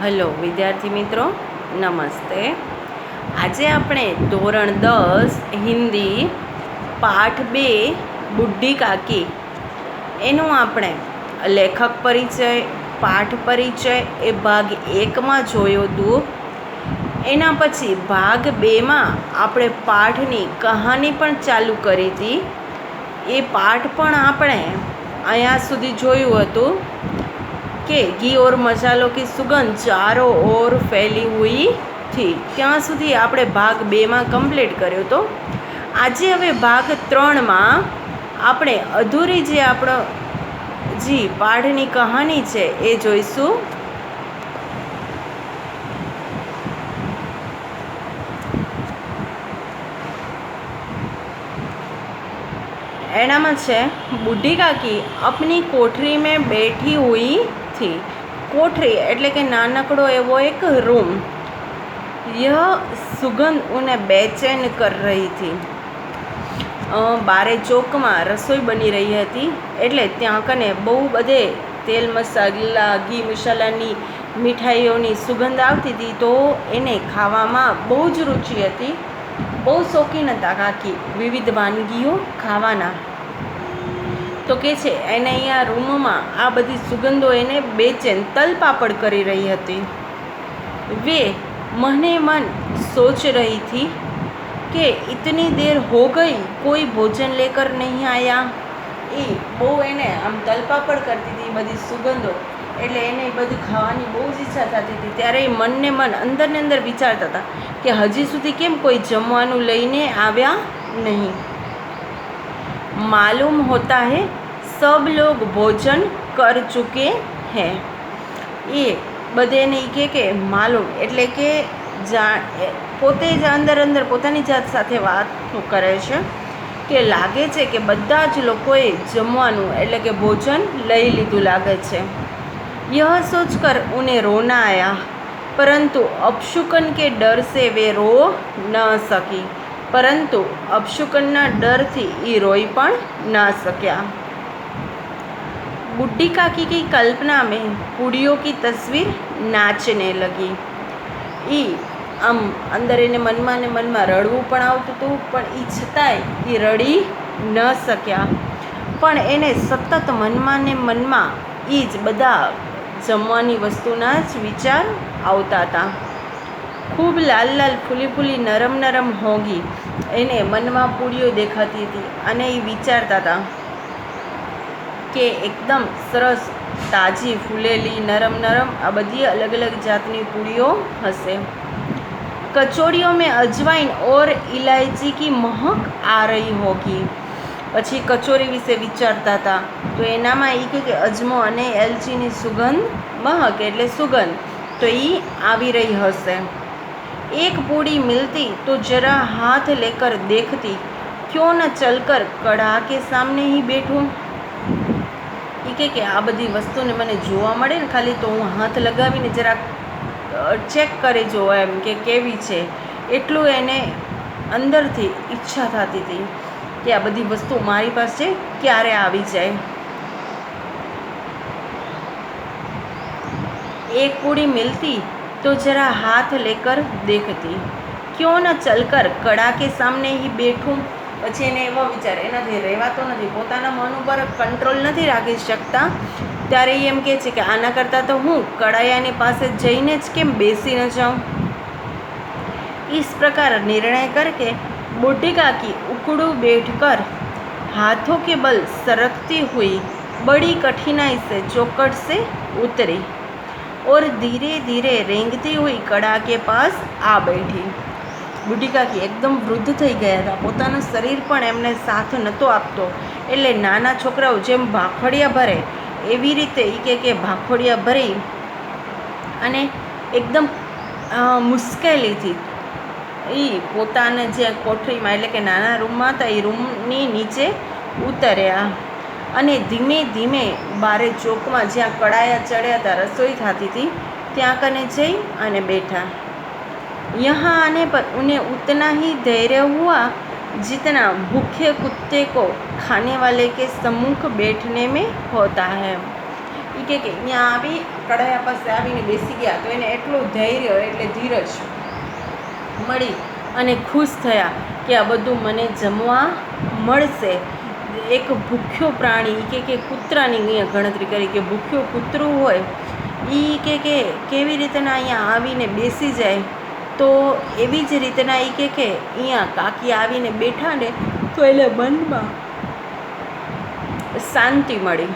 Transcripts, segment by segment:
Hello વિદ્યાર્થી મિત્રો, નમસ્તે. આજે આપણે ધોરણ 10 હિન્દી પાઠ 2 બુઢી કાકી એનું આપણે લેખક પરિચય, પાઠ પરિચય એ ભાગ 1માં જોયું હતું. એના પછી ભાગ 2માં આપણે પાઠની કહાની પણ ચાલુ કરી હતી. એ પાઠ પણ આપણે અહીંયા સુધી જોયું હતું કે ઘી ઓર મસાલો की सुगंध चारों ओर फैली हुई थी. ત્યાં સુધી આપણે ભાગ 2માં કમ્પ્લીટ કર્યો હતો. આજે હવે ભાગ 3માં આપણે અધૂરી જે આપણો પાઠની કહાની છે એ જોઈશું. एनामा छे बूढ़ी काकी अपनी कोठरी में बैठी हुई थी. कोठरी एटले के नानकड़ो एवो एक रूम. यह सुगंध उन्हें बेचैन कर रही थी. बारे चौक में रसोई बनी रही थी एटले त्यां कने बहु बधे तेल मसाला घी मसालानी मिठाईओनी सुगंध आवती थी. तो एने खावामां बहु ज रुचि हती. बहु शौकीन हता काकी विविध वानगीओ खावाना. तो के छे एने अहींया रूममां आ बधी सुगंधो एने बेचैन तलपापड़ करी रही हती. वे मने मन सोच रही थी कि इतनी देर हो गई कोई भोजन लेकर नहीं आया. ए बहु एने आम तलपापड़ करती थी बधी सुगंधो એટલે એને બધું ખાવાની બહુ જ ઈચ્છા થતી હતી. ત્યારે એ મનને મન અંદરને અંદર વિચારતા હતા કે હજી સુધી કેમ કોઈ જમવાનું લઈને આવ્યા નહીં. मालूम होता है सब लोग भोजन कर चुके हैं. એ બધાને કહે કે માલુમ એટલે કે પોતે જ અંદર અંદર પોતાની જાત સાથે વાત કરે છે કે લાગે છે કે બધા જ લોકોએ જમવાનું એટલે કે ભોજન લઈ લીધું લાગે છે. यह सोचकर उन्हें रोना आया परंतु अपशुकन के डर से वे रो न सकी. परंतु अपशुकनना डर थी ये रोई पण न सक्या. बूढ़ी काकी की कल्पना में पूड़ियों की तस्वीर नाचने लगी. ई आम अंदर एने मनमा ने मनमा रड़वुं पण आवतुं हतुं पण ई छतांय ई रड़ी न सक्या. पण एने सतत मनमा ने मनमा ई ज बधा जमवानी वस्तुना ज विचार आवता था. खूब लाल लाल फूली फूली नरम नरम होगी एने मनमा पूड़ीओ देखाती थी अने ए विचारता था कि एकदम सरस ताजी फूलेली नरम नरम आ बधी अलग अलग जातनी पूड़ीओ हसे. कचौड़ियों में अजवाइन और इलायची की महक आ रही होगी. પછી કચોરી વિશે વિચારતા હતા તો એનામાં એ કે અજમો અને એલચીની સુગંધ મહક એટલે સુગંધ તો એ આવી રહી હશે. एक पूड़ी मिलती तो जरा हाथ लेकर देखती क्यों न चलकर कड़ा के सामने ही बैठूं. એ કે આ બધી વસ્તુને મને જોવા મળે ને ખાલી તો હું હાથ લગાવીને જરા ચેક કરી જોવા એમ કે કેવી છે એટલું એને અંદરથી ઈચ્છા થતી હતી कि आ बधी वस्तु मारी पास क्यारे आवी जाए. एक पूड़ी मिलती तो जरा हाथ लेकर देखती क्यों न चलकर कड़ा के सामने ही बैठूं. પછી એને એવો વિચાર એનાથી રહેવાતો નથી, પોતાના મન ઉપર કંટ્રોલ નથી રાખી શકતા. ત્યારે એ એમ કહે છે કે આના કરતાં તો હું કડાયાની પાસે જઈને જ કેમ બેસી ન જાઉં. इस प्रकार निर्णय करके बूढ़ी काकी उकड़ू बैठकर हाथों के बल सरकती हुई बड़ी कठिनाई से चौखट से उतरी और धीरे धीरे रेंगती हुई कड़ा के पास आ बैठी. बूढ़ी काकी एकदम वृद्ध થઈ ગયા હતા. પોતાનું શરીર પણ એમને સાથ નહોતો આપતો એટલે નાના છોકરાઓ જેમ ભાખોડિયા ભરે એવી રીતે એ કે ભાખોડિયા ભરી અને એકદમ મુશ્કેલીથી એ પોતાને જે કોઠરીમાં એટલે કે નાના રૂમમાં હતા એ રૂમની નીચે ઉતર્યા અને ધીમે ધીમે બારે ચોકમાં જ્યાં કડાયા ચડ્યા હતા રસોઈ થતી હતી ત્યાં કને જઈ અને બેઠા. यहाँ आने पर उन्हें उतना ही धैर्य हुआ जितना भूखे कुत्ते को खाने वाले के सम्मुख बैठने में होता है. એ કે અહીંયા આવી કડાયા પાસે આવીને બેસી ગયા તો એને એટલું ધૈર્ય એટલે ધીરજ મળી અને ખુશ થયા કે આ બધું મને જમવા મળશે. એક ભૂખ્યો પ્રાણી કે કૂતરાની અહીંયા ગણતરી કરી કે ભૂખ્યું કૂતરું હોય એ કે કેવી રીતના અહીંયા આવીને બેસી જાય, તો એવી જ રીતના એ કે અહીંયા કાકી આવીને બેઠા ને તો એને મનમાં શાંતિ મળી.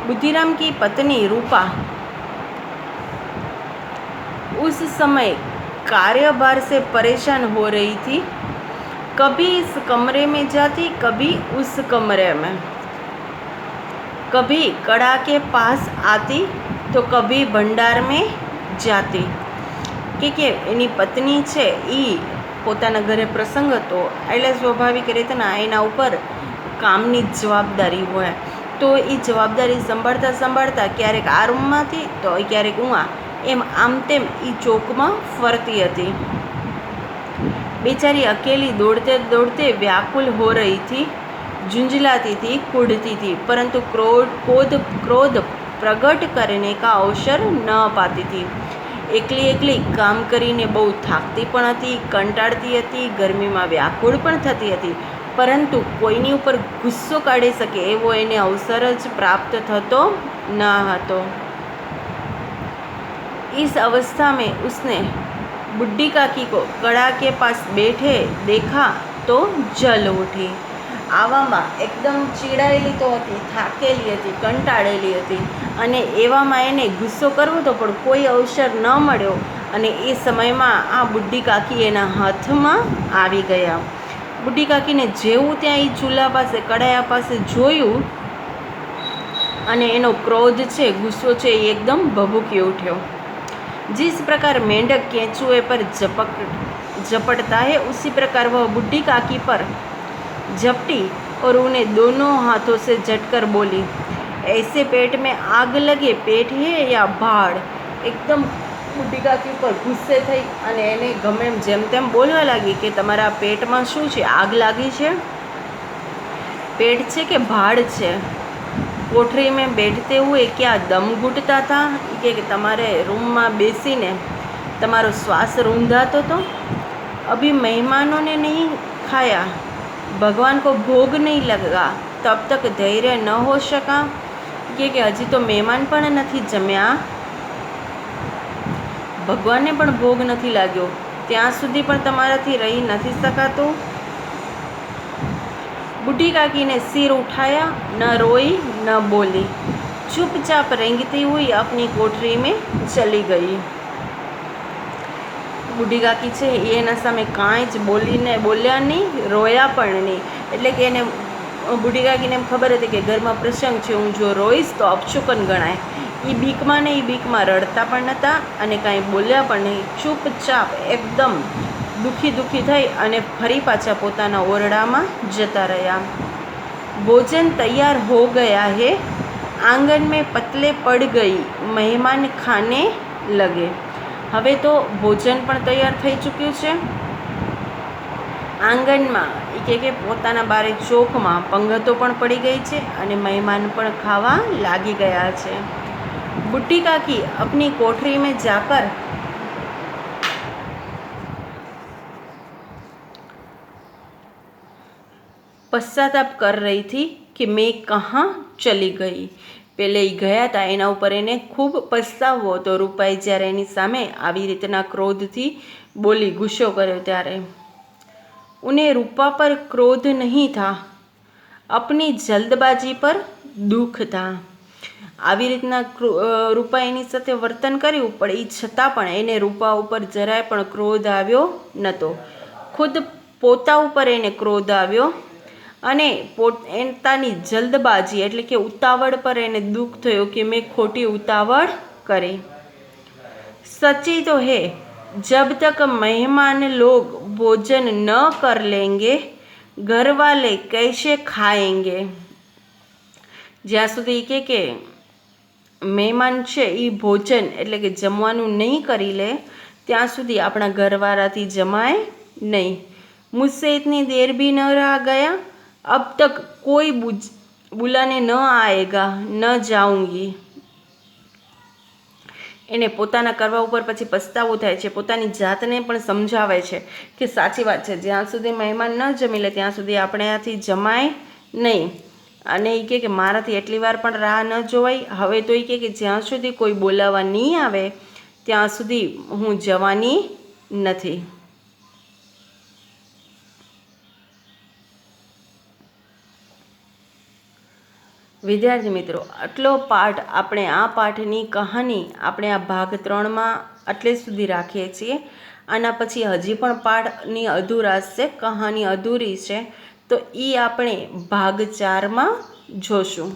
बुद्धिराम की पत्नी रूपा उस समय कार्यभार से परेशान हो रही थी. कभी इस कमरे में जाती, कभी उस कमरे में, कभी कड़ा के पास आती तो कभी भंडार में जाती. કે એની પત્ની છે એ પોતાના ઘરે પ્રસંગ હતો એટલે સ્વાભાવિક રીતના એના ઉપર કામની જવાબદારી હોય, તો એ જવાબદારી સંભાળતા સંભાળતા ક્યારેક આ રૂમમાંથી તો ક્યારેક ઉઆ એમ આમ તેમ એ ચોકમાં ફરતી હતી. बेचारी अकेली दौड़ते दौड़ते व्याकुल हो रही थी, झुंझलाती थी, कूदती थी, परंतु क्रोध प्रकट करने का अवसर न पाती थी. એકલી એકલી કામ કરીને બહુ થાકતી પણ હતી, કંટાળતી હતી, ગરમીમાં વ્યાકુળ પણ થતી હતી, પરંતુ કોઈની ઉપર ગુસ્સો કાઢી શકે એવો એને અવસર જ પ્રાપ્ત થતો ન હતો. इस अवस्था में उसने बुड्ढी काकी को कड़ा के पास बैठे देखा तो जल उठी. આવામાં એકદમ ચીડાયેલી તો હતી, થાકેલી હતી, કંટાળેલી હતી અને એવામાં એને ગુસ્સો કરવો તો પણ કોઈ અવસર ન મળ્યો અને એ સમયમાં આ બુઢી કાકી એના હાથમાં આવી ગયા. બુઢી કાકીને જેવું ત્યાં એ ચૂલા પાસે કડાયા પાસે જોયું અને એનો ક્રોધ છે, ગુસ્સો છે એ એકદમ ભભૂકી ઉઠ્યો. जिस प्रकार मेंढक केंचुए पर झपटता है उसी प्रकार वह बुढ़ी काकी पर झपटी और उन्हें दोनों हाथों से झटकर बोली, ऐसे पेट में आग लगे, पेट है या भाड़. एकदम बुढ़ी काकी पर गुस्से થઈ અને એને ગમે એમ જેમ તેમ બોલવા લાગી કે તમારા પેટમાં શું છે, આગ લાગી છે, પેટ છે કે ભાડ છે. कोठरी में बैठते हुए क्या दम घुटता था कि તમારે रूम में બેસીને તમારો શ્વાસ રૂંધાતો તો. अभी मेहमानों ने नहीं खाया, भगवान को भोग नहीं लगा, तब तक धैर्य न हो सका. कि हजी तो મહેમાન પણ નથી જમ્યા, ભગવાનને પણ ભોગ નથી લાગ્યો, ત્યાં સુધી પણ તમારાથી રહી નથી શકાતું. बूढ़ी काकी ने सिर उठाया, न रोई न बोली, चुपचाप रेंगती हुई अपनी कोठरी में चली गई. બુઢી કાકી છે એના સામે કાંઈ જ બોલ્યા નહીં, રોયા પણ નહીં. એટલે કે એને બુઢી કાકીને એમ ખબર હતી કે ઘરમાં પ્રસંગ છે, હું જો રોઈશ તો અપશુકન ગણાય. એ બીકમાં ને એ બીકમાં રડતા પણ નહોતા અને કાંઈ બોલ્યા પણ નહીં. ચૂપચાપ એકદમ दुखी થઈ અને ફરી પાછા પોતાના ઓરડામાં જતા રહ્યા. भोजन तैयार हो गया है, आंगन में पतले पड़ गई, મહેમાન ખાને લગે. હવે તો ભોજન પણ તૈયાર થઈ ચૂક્યું છે. આંગણમાં એ કે પોતાના બારે ચોકમાં પંગતો પણ પડી ગઈ છે અને મહેમાન પણ ખાવા લાગી ગયા છે. બુઢી કાકી अपनी कोठरी में जाकर પશ્ચાતાપ कर रही थी कि मैं कहाँ चली गई. પહેલે એ ગયા હતા એના ઉપર એને ખૂબ પસ્તાવો હતો. રૂપાએ જ્યારે એની સામે આવી રીતના ક્રોધથી બોલી, ગુસ્સો કર્યો ત્યારે ઉन्हें रूपा पर क्रोध नहीं था, अपनी जल्दबाजी पर दुख था. આવી રીતના રૂપા એની સાથે વર્તન કર્યું પણ એ છતાં પણ એને રૂપા ઉપર જરાય પણ ક્રોધ આવ્યો નહોતો. ખુદ પોતા ઉપર એને ક્રોધ આવ્યો અને પોતાની જલ્દબાજી એટલે કે ઉતાવળ પર એને દુઃખ થયો કે મેં ખોટી ઉતાવળ કરી. સચ્ची तो है, जब तक मेहमान लोग भोजन न कर लेंगे घर वाले कैसे खाएंगे. જ્યાં સુધી કે મહેમાન છે એ ભોજન એટલે કે જમવાનું નહીં કરી લે ત્યાં સુધી આપણા ઘરવાળાથી જમાય નહીં. मुझसे इतनी देर भी न रहा गया, अब तक कोई बुलाने न आएगा, न जाऊंगी। એને પોતાના કરવા ઉપર પછી પસ્તાવો થાય છે, પોતાની જાતને પણ સમજાવે છે કે સાચી વાત છે, જ્યાં સુધી મહેમાન ન જમી લે ત્યાં સુધી આપણેથી જમાય નહીં। અને એ કહે કે મારાથી એટલી વાર પણ રાહ ન જોવાય। હવે તો એ કહે કે જ્યાં સુધી કોઈ બોલાવવા નહીં આવે ત્યાં સુધી હું જવાની નથી। વિદ્યાર્થી મિત્રો, આટલો પાઠ આપણે આ પાઠની કહાની આપણે આ ભાગ 3માં આટલે સુધી રાખીએ છીએ। આના પછી હજી પણ પાઠની અધુરાશ છે, કહાની અધૂરી છે, તો એ આપણે ભાગ 4માં જોશું।